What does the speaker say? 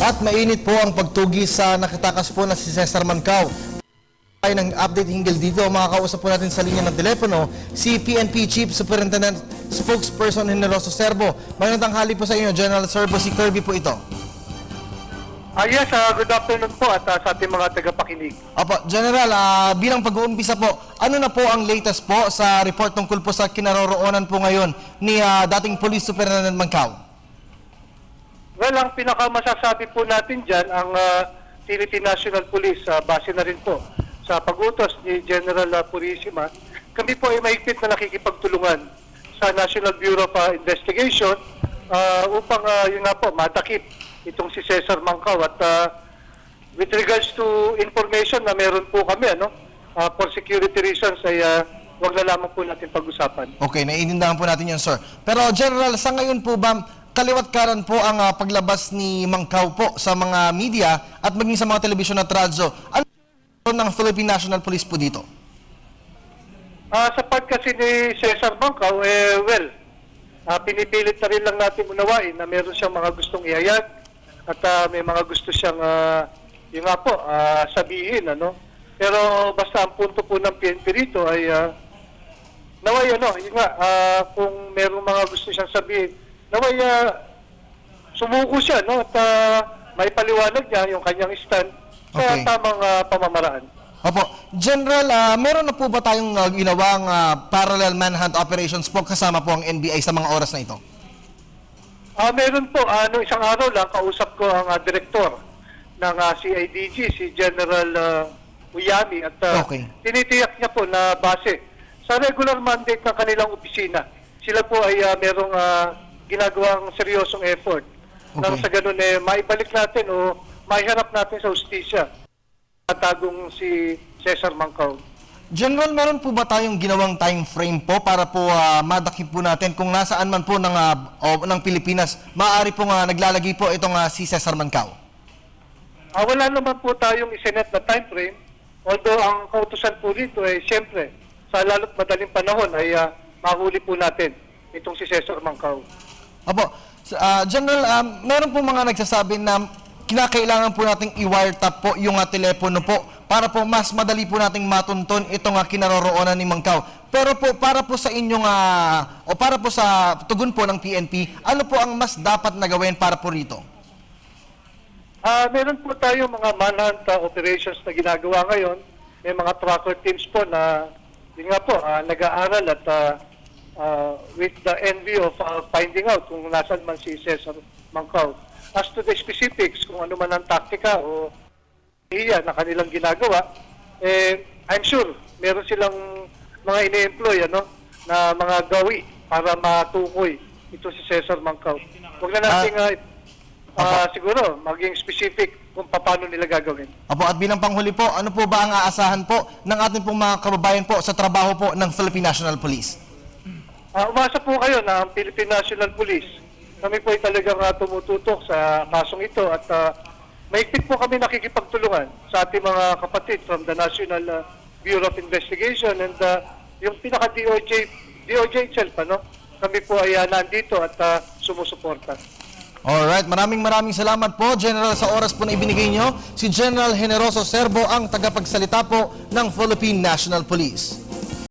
At mainit po ang pagtugis sa nakatakas po na si Cesar Mancao. Ay ng update hinggil dito, makakausap po natin sa linya ng telepono si PNP Chief Superintendent Spokesperson Generoso Serbo. Magandang tanghali po sa inyo, General Serbo, si Kirby po ito. Yes, good afternoon po at sa ating mga tagapakinig. Opo, General, bilang pag-uumpisa po, ano na po ang latest po sa report tungkol po sa kinaroroonan po ngayon ni dating Police Superintendent Mancao? Well, ang pinakamasasabi po natin dyan, ang Philippine National Police, base na rin po sa pag-utos ni General Purisima, kami po ay mahigpit na nakikipagtulungan sa National Bureau of Investigation upang yun nga po, matakip itong si Cesar Mancao. At with regards to information na meron po kami, for security reasons ay wag na lamang po natin pag-usapan. Okay, naiintindihan po natin yan, sir. Pero General, sa ngayon po ba, kaliwat karan po ang paglabas ni Mancao po sa mga media at maging sa mga telebisyon at radyo? Ano ng Philippine National Police po dito? Sa part kasi ni Cesar Mancao, pinipilit na rin lang natin unawain na meron siyang mga gustong ihayag at may mga gusto siyang yun nga po, sabihin. Pero basta ang punto po ng PNP rito ay naway, yun nga, kung merong mga gusto siyang sabihin, naway sumuko siya, at may paliwanag niya yung kanyang stand sa tamang pamamaraan. Opo. General, meron na po ba tayong ginawang parallel manhunt operations po kasama po ang NBI sa mga oras na ito? Meron po. Isang araw lang, kausap ko ang direktor ng CIDG, si General Uyami, at tinitiyak niya po na base sa regular mandate ng kanilang opisina. Sila po ay merong ginagawang seryosong effort nang sa ganun maibalik natin o maiharap natin sa hustisya at tagong si Cesar Mancao. General, meron po ba tayong ginawang time frame po para po madakip po natin kung nasaan man po ng Pilipinas maaari po naglalagay po itong si Cesar Mancao? Wala naman po tayong isinet na time frame, although ang kautusan po dito ay siyempre sa lalo't madaling panahon ay mahuli po natin itong si Cesar Mancao. Opo. General, meron po mga nagsasabi na kinakailangan po nating i-wiretap po yung telepono po para po mas madali po nating matunton itong kinaroroonan ni Mancao. Pero po para po sa inyong o para po sa tugon po ng PNP, ano po ang mas dapat na gawin para po rito? Meron po tayong mga manhunt operations na ginagawa ngayon. May mga tracker teams po na yun nga po, nag-aaral at with the envy of finding out kung nasaan man si Cesar Mancao. As to the specifics, kung ano man ang taktika o na kanilang ginagawa, I'm sure meron silang mga ine-employ na mga gawi para matukoy ito si Cesar Mancao. Huwag na natin siguro maging specific kung paano nila gagawin. Apo, at bilang panghuli po, ano po ba ang aasahan po ng ating pong mga kababayan po sa trabaho po ng Philippine National Police? Umasa po kayo na ang Philippine National Police, kami po ay talagang tumututok sa kasong ito at mahigpit po kami nakikipagtulungan sa ating mga kapatid from the National Bureau of Investigation and yung pinaka-DOJ itself. Kami po ay nandito at sumusuporta. Alright, maraming salamat po, General, sa oras po na ibinigay nyo. Si General Generoso Serbo ang tagapagsalita po ng Philippine National Police.